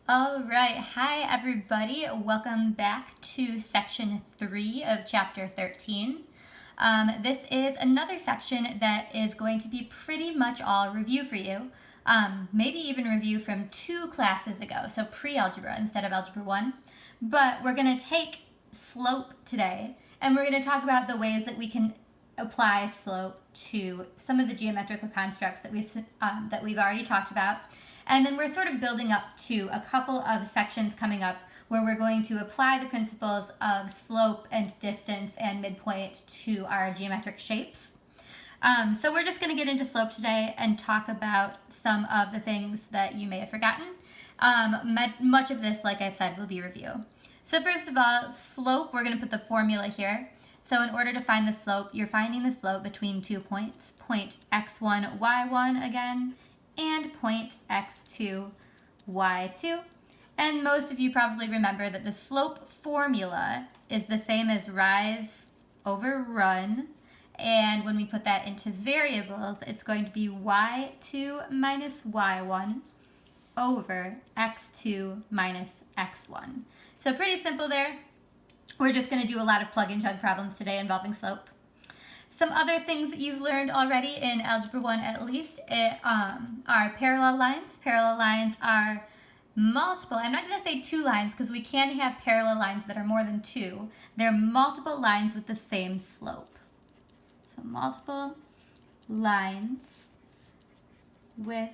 All right, hi everybody. Welcome back to section 3 of chapter 13. This is another section that is going to be pretty much all review for you. Maybe even review from 2 classes ago, so pre-algebra instead of algebra 1. But we're going to take slope today, and we're going to talk about the ways that we can apply slope to some of the geometrical constructs that we've already talked about. And then we're sort of building up to a couple of sections coming up where we're going to apply the principles of slope and distance and midpoint to our geometric shapes. So we're just going to get into slope today and talk about some of the things that you may have forgotten. Much of this, like I said, will be review. So first of all, slope, we're going to put the formula here. So in order to find the slope, you're finding the slope between 2 points, point x1, y1 again, and point x2, y2. And most of you probably remember that the slope formula is the same as rise over run. And when we put that into variables, it's going to be y2 minus y1 over x2 minus x1. So pretty simple there. We're just going to do a lot of plug and chug problems today involving slope. Some other things that you've learned already in Algebra 1 at least are parallel lines. Parallel lines are multiple. I'm not going to say 2 lines because we can have parallel lines that are more than 2. They're multiple lines with the same slope. So multiple lines with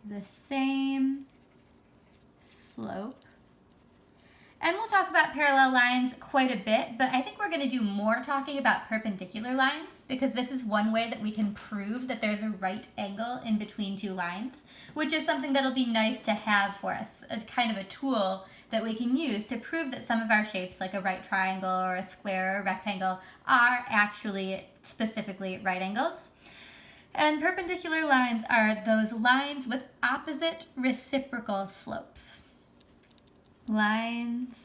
the same slope. And we'll talk about parallel lines quite a bit, but I think we're going to do more talking about perpendicular lines because this is one way that we can prove that there's a right angle in between 2 lines, which is something that'll be nice to have for us, a kind of a tool that we can use to prove that some of our shapes, like a right triangle or a square or a rectangle, are actually specifically right angles. And perpendicular lines are those lines with opposite reciprocal slopes. Lines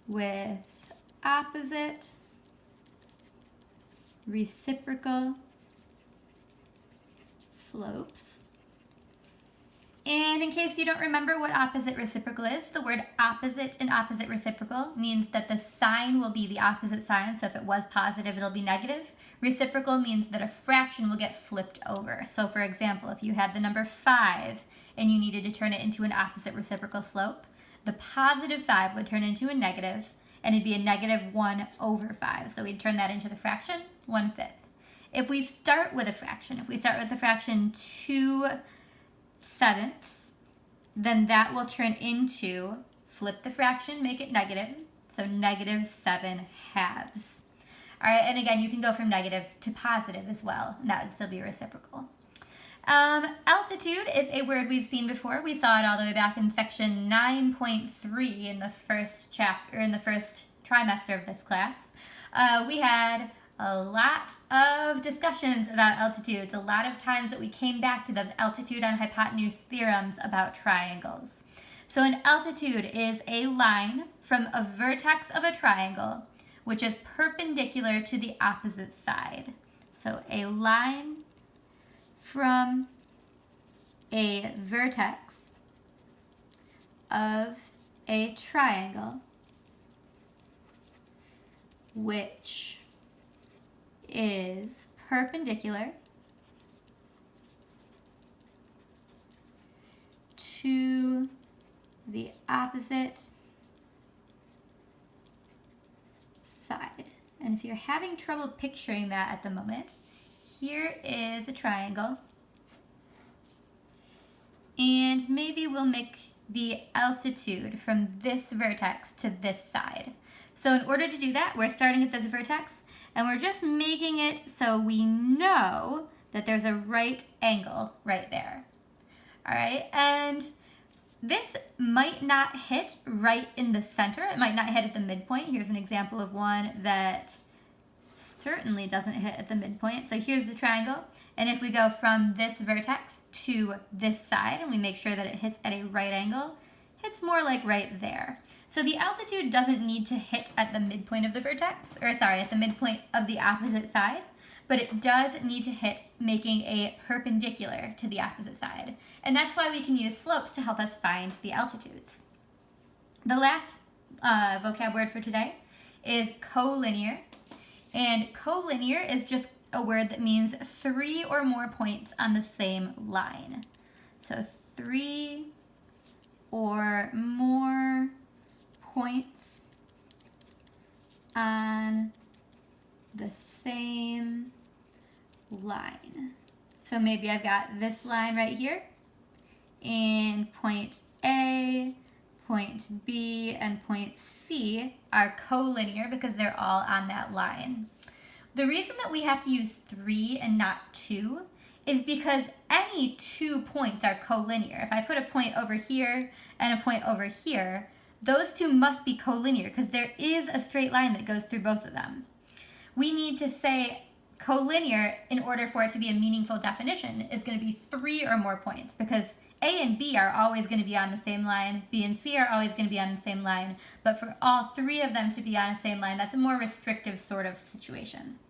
with opposite reciprocal slopes. And in case you don't remember what opposite reciprocal is, the word opposite and opposite reciprocal means that the sign will be the opposite sign. So if it was positive, it'll be negative. Reciprocal means that a fraction will get flipped over. So for example, if you had the number 5 and you needed to turn it into an opposite reciprocal slope, the positive 5 would turn into a negative, and it'd be a negative 1 over 5. So we'd turn that into the fraction 1/5. If we start with a fraction, if we start with the fraction 2/7, then that will turn into, flip the fraction, make it negative, so negative 7 halves. All right, and again, you can go from negative to positive as well, and that would still be reciprocal. Altitude is a word we've seen before. We saw it all the way back in section 9.3 in the first chapter, in the first trimester of this class. We had a lot of discussions about altitudes, a lot of times that we came back to those altitude and hypotenuse theorems about triangles. So an altitude is a line from a vertex of a triangle which is perpendicular to the opposite side. So a line from a vertex of a triangle which is perpendicular to the opposite side. And if you're having trouble picturing that at the moment, here is a triangle, and maybe we'll make the altitude from this vertex to this side. So in order to do that, we're starting at this vertex, and we're just making it so we know that there's a right angle right there. All right, and this might not hit right in the center. It might not hit at the midpoint. Here's an example of one that certainly doesn't hit at the midpoint. So here's the triangle, and if we go from this vertex to this side and we make sure that it hits at a right angle, it's more like right there. So the altitude doesn't need to hit at the midpoint of the vertex, or sorry, at the midpoint of the opposite side, but it does need to hit making a perpendicular to the opposite side. And that's why we can use slopes to help us find the altitudes. The last vocab word for today is collinear. And collinear is just a word that means 3 or more points on the same line. So 3 or more points on the same line. So maybe I've got this line right here, and point A, point B, and point C are collinear because they're all on that line. The reason that we have to use 3 and not 2 is because any 2 points are collinear. If I put a point over here and a point over here, those two must be collinear because there is a straight line that goes through both of them. We need to say collinear in order for it to be a meaningful definition is going to be 3 or more points, because A and B are always going to be on the same line, B and C are always going to be on the same line, but for all 3 of them to be on the same line, that's a more restrictive sort of situation.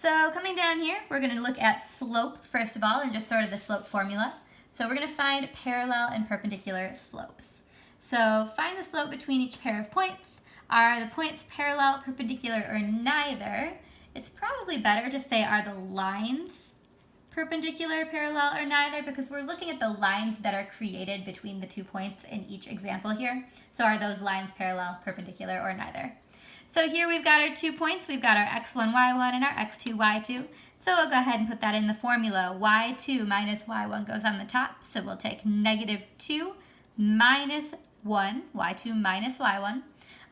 So coming down here, we're going to look at slope first of all, and just sort of the slope formula. So we're going to find parallel and perpendicular slopes. So find the slope between each pair of points. Are the points parallel, perpendicular, or neither? It's probably better to say are the lines perpendicular, parallel, or neither, because we're looking at the lines that are created between the 2 points in each example here. So are those lines parallel, perpendicular, or neither? So here we've got our 2 points. We've got our x1, y1, and our x2, y2. So we'll go ahead and put that in the formula. y2 minus y1 goes on the top. So we'll take negative 2 minus 1, y2 minus y1.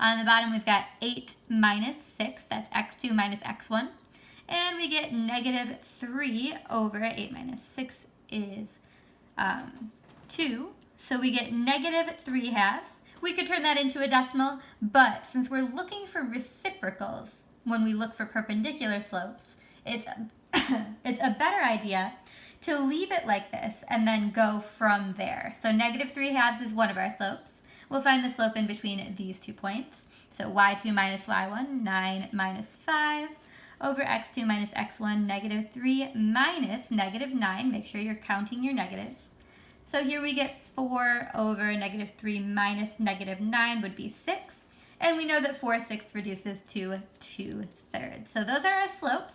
On the bottom, we've got 8 minus 6. That's x2 minus x1. And we get negative 3 over 8 minus 6 is 2. So we get negative 3/2. We could turn that into a decimal, but since we're looking for reciprocals when we look for perpendicular slopes, it's a better idea to leave it like this and then go from there. So negative 3/2 is one of our slopes. We'll find the slope in between these 2 points. So y2 minus y1, 9 minus 5, over x2 minus x1, negative 3 minus negative 9. Make sure you're counting your negatives. So here we get 4 over negative 3 minus negative 9 would be 6. And we know that 4/6 reduces to 2/3. So those are our slopes.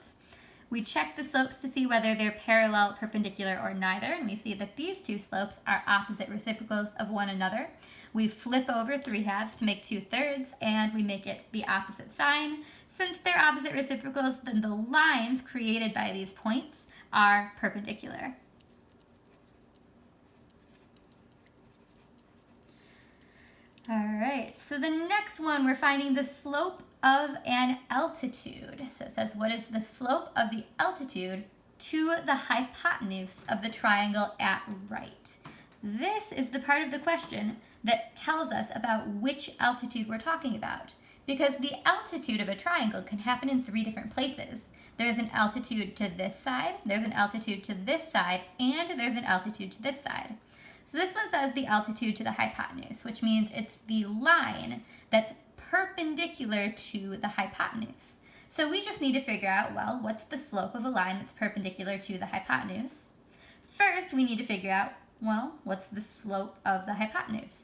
We check the slopes to see whether they're parallel, perpendicular, or neither. And we see that these 2 slopes are opposite reciprocals of one another. We flip over 3/2 to make 2/3, and we make it the opposite sign. Since they're opposite reciprocals, then the lines created by these points are perpendicular. All right, so the next one, we're finding the slope of an altitude. So it says, what is the slope of the altitude to the hypotenuse of the triangle at right? This is the part of the question that tells us about which altitude we're talking about, because the altitude of a triangle can happen in 3 different places. There's an altitude to this side, there's an altitude to this side, and there's an altitude to this side. So this one says the altitude to the hypotenuse, which means it's the line that's perpendicular to the hypotenuse. So we just need to figure out, well, what's the slope of a line that's perpendicular to the hypotenuse? First, we need to figure out, well, what's the slope of the hypotenuse?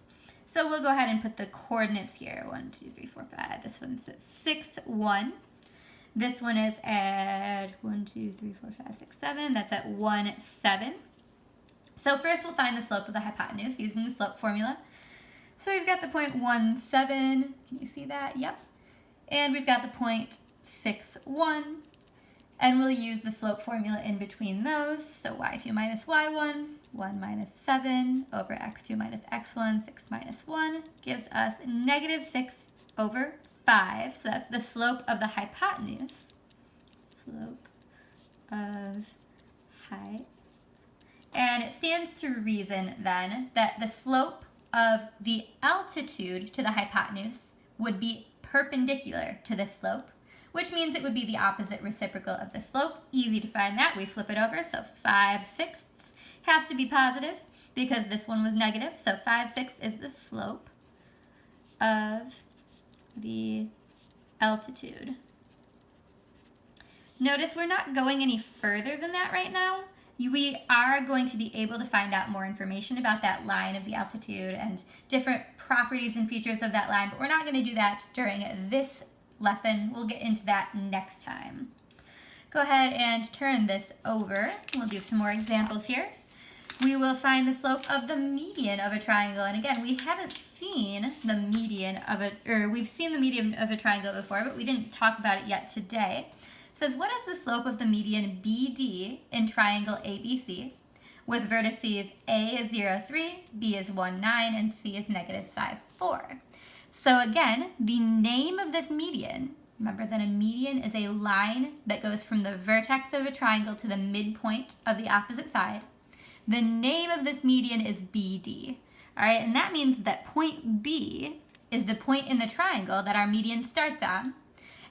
So we'll go ahead and put the coordinates here. 1, 2, 3, 4, 5. This one's at 6, 1. This one is at 1, 2, 3, 4, 5, 6, 7. That's at 1, 7. So first we'll find the slope of the hypotenuse using the slope formula. So we've got the point 1, 7. Can you see that? Yep. And we've got the point 6, 1. And we'll use the slope formula in between those. So y2 minus y1, 1 minus 7 over x2 minus x1, 6 minus 1 gives us negative 6 over 5. So that's the slope of the hypotenuse. Slope of height. And it stands to reason then that the slope of the altitude to the hypotenuse would be perpendicular to this slope, which means it would be the opposite reciprocal of the slope. Easy to find that. We flip it over. So 5/6 has to be positive because this one was negative. So 5/6 is the slope of the altitude. Notice we're not going any further than that right now. We are going to be able to find out more information about that line of the altitude and different properties and features of that line, but we're not going to do that during this lesson. We'll get into that next time. Go ahead and turn this over. We'll do some more examples here. We will find the slope of the median of a triangle, and again, we haven't seen the median of we've seen the median of a triangle before, but we didn't talk about it yet today. It says, what is the slope of the median BD in triangle ABC with vertices A is 0, 3, B is 1, 9, and C is negative 5, 4? So again, the name of this median, remember that a median is a line that goes from the vertex of a triangle to the midpoint of the opposite side. The name of this median is BD. All right, and that means that point B is the point in the triangle that our median starts on,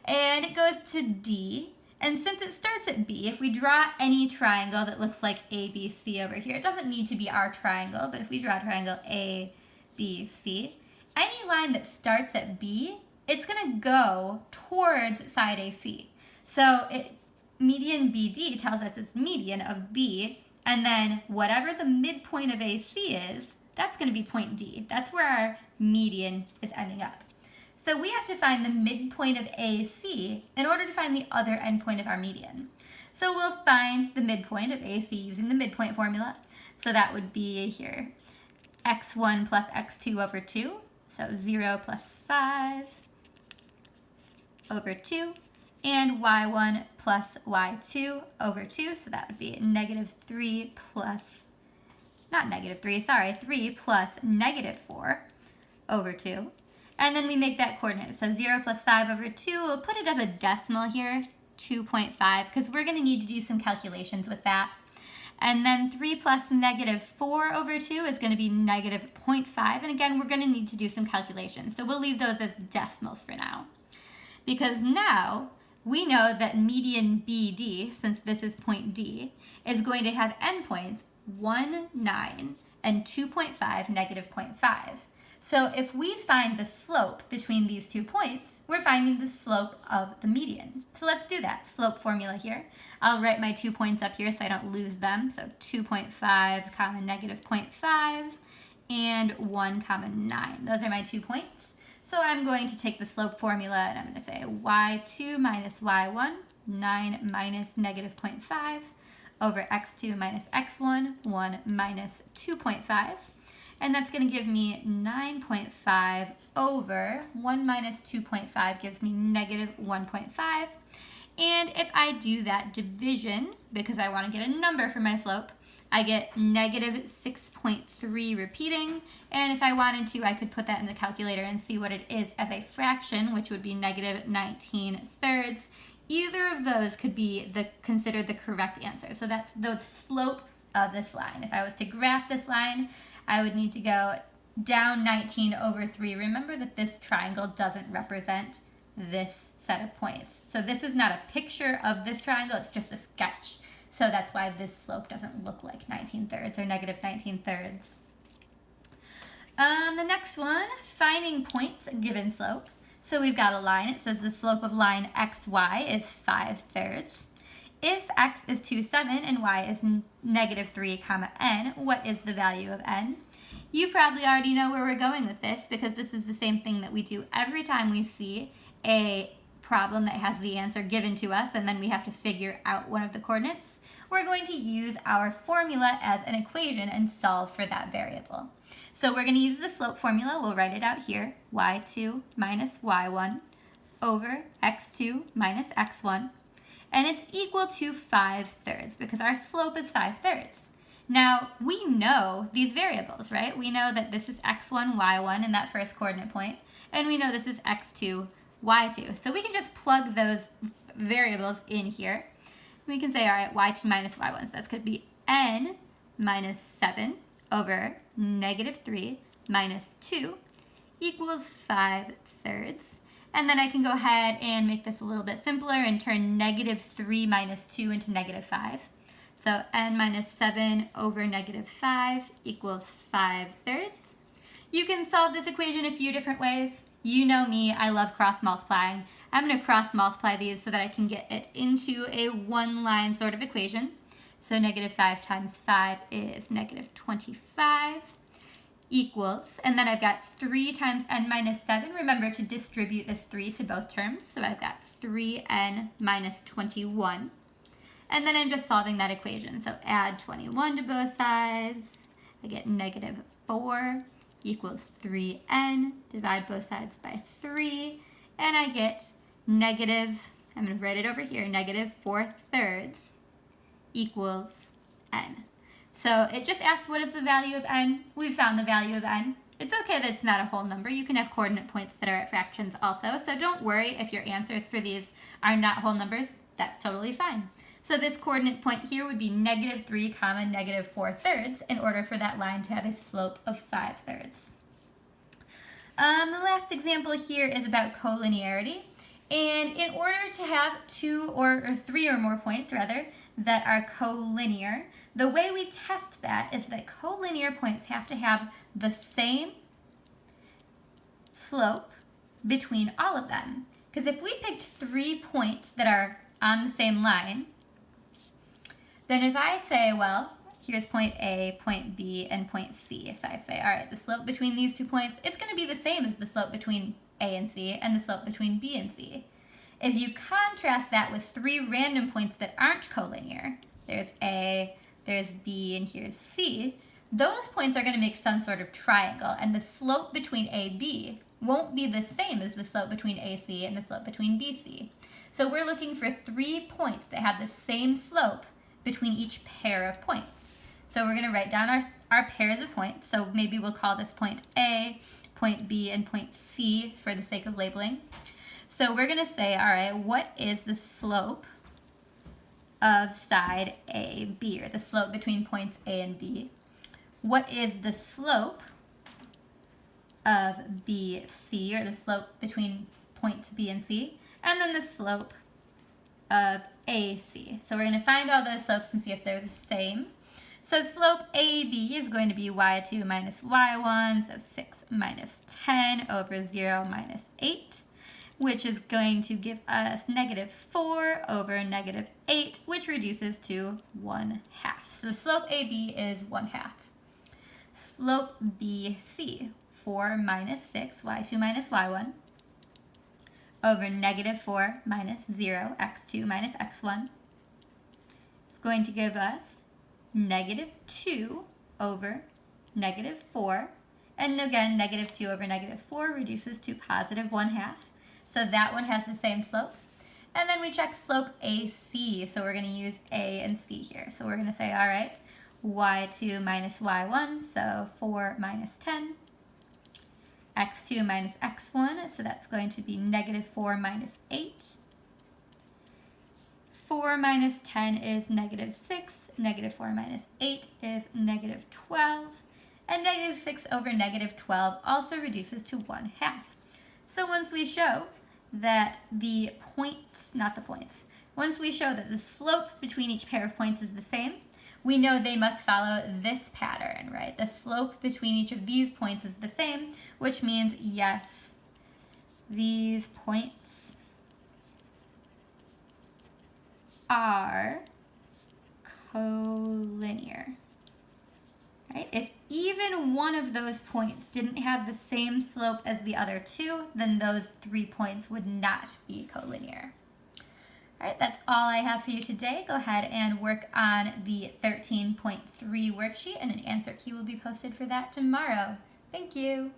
and it goes to D. And since it starts at B, if we draw any triangle that looks like ABC over here, it doesn't need to be our triangle, but if we draw a triangle ABC, any line that starts at B, it's going to go towards side AC. So median BD tells us it's median of B, and then whatever the midpoint of AC is, that's going to be point D. That's where our median is ending up. So we have to find the midpoint of AC in order to find the other endpoint of our median. So we'll find the midpoint of AC using the midpoint formula. So that would be here, x1 plus x2 over 2. So 0 plus 5 over 2. And y1 plus y2 over 2. So that would be negative 3 plus, not negative 3, sorry, 3 plus negative 4 over 2. And then we make that coordinate. So 0 plus 5 over 2, we'll put it as a decimal here, 2.5, because we're going to need to do some calculations with that. And then 3 plus negative 4 over 2 is going to be negative 0.5. And again, we're going to need to do some calculations. So we'll leave those as decimals for now. Because now we know that median BD, since this is point D, is going to have endpoints 1, 9, and 2.5, negative 0.5. So if we find the slope between these 2 points, we're finding the slope of the median. So let's do that. Slope formula here. I'll write my 2 points up here so I don't lose them. So 2.5 comma negative 0.5 and 1 comma 9. Those are my 2 points. So I'm going to take the slope formula and I'm going to say y2 minus y1, 9 minus negative 0.5 over x2 minus x1, 1 minus 2.5. And that's going to give me 9.5 over 1 minus 2.5 gives me negative 1.5. And if I do that division, because I want to get a number for my slope, I get negative 6.3 repeating. And if I wanted to, I could put that in the calculator and see what it is as a fraction, which would be negative 19 thirds. Either of those could be considered the correct answer. So that's the slope of this line. If I was to graph this line, I would need to go down 19 over 3. Remember that this triangle doesn't represent this set of points. So this is not a picture of this triangle, it's just a sketch. So that's why this slope doesn't look like 19 thirds or negative 19 thirds. The next one, finding points given slope. So we've got a line. It says the slope of line xy is 5 thirds. If x is 2, 7 and y is negative 3 comma n, what is the value of n? You probably already know where we're going with this because this is the same thing that we do every time we see a problem that has the answer given to us and then we have to figure out one of the coordinates. We're going to use our formula as an equation and solve for that variable. So we're going to use the slope formula. We'll write it out here. y2 minus y1 over x2 minus x1. And it's equal to 5 thirds because our slope is 5 thirds. Now, we know these variables, right? We know that this is x1, y1 in that first coordinate point, and we know this is x2, y2. So we can just plug those variables in here. We can say, all right, y2 minus y1. So that's going to be n minus 7 over negative 3 minus 2 equals 5 thirds. And then I can go ahead and make this a little bit simpler and turn negative 3 minus 2 into negative 5. So n minus 7 over negative 5 equals 5 thirds. You can solve this equation a few different ways. You know me, I love cross multiplying. I'm going to cross multiply these so that I can get it into a one-line sort of equation. So negative 5 times 5 is negative 25 equals, and then I've got 3 times n minus 7. Remember to distribute this 3 to both terms. So I've got 3n minus 21. And then I'm just solving that equation. So add 21 to both sides. I get negative 4 equals 3n. Divide both sides by 3. And I get negative, I'm going to write it over here, negative 4/3 equals n. So it just asked what is the value of n. We've found the value of n. It's okay that it's not a whole number. You can have coordinate points that are at fractions also. So don't worry if your answers for these are not whole numbers. That's totally fine. So this coordinate point here would be negative 3 comma negative 4/3 in order for that line to have a slope of 5/3. The last example here is about collinearity. And in order to have 2 or 3 or more points rather that are collinear, the way we test that is that collinear points have to have the same slope between all of them. Because if we picked 3 points that are on the same line, then if I say, well, here's point A, point B, and point C. So I say, all right, the slope between these 2 points, it's going to be the same as the slope between A and C and the slope between B and C. If you contrast that with 3 random points that aren't collinear, there's A, there's B, and here's C, those points are going to make some sort of triangle, and the slope between AB won't be the same as the slope between AC and the slope between BC. So we're looking for 3 points that have the same slope between each pair of points. So we're going to write down our pairs of points. So maybe we'll call this point A, point B, and point C for the sake of labeling. So we're going to say, all right, what is the slope of side AB, or the slope between points A and B? What is the slope of BC, or the slope between points B and C? And then the slope of AC. So we're going to find all those slopes and see if they're the same. So slope AB is going to be y2 minus y1, so 6 minus 10 over 0 minus 8, which is going to give us negative 4 over negative 8, which reduces to 1/2. So slope AB is 1/2. Slope BC, 4 minus 6, y2 minus y1, over negative 4 minus 0, x2 minus x1. It's going to give us negative 2 over negative 4. And again, negative 2 over negative 4 reduces to positive 1/2. So that one has the same slope. And then we check slope AC. So we're going to use A and C here. So we're going to say, all right, y2 minus y1, so 4 minus 10. x2 minus x1, so that's going to be negative 4 minus 8. 4 minus 10 is negative 6. Negative 4 minus 8 is negative 12. And negative 6 over negative 12 also reduces to 1/2. So once we show that the points, not the points, once we show that the slope between each pair of points is the same, we know they must follow this pattern, right? The slope between each of these points is the same, which means, yes, these points are collinear, right? If even one of those points didn't have the same slope as the other 2, then those 3 points would not be collinear. All right, that's all I have for you today. Go ahead and work on the 13.3 worksheet, and an answer key will be posted for that tomorrow. Thank you.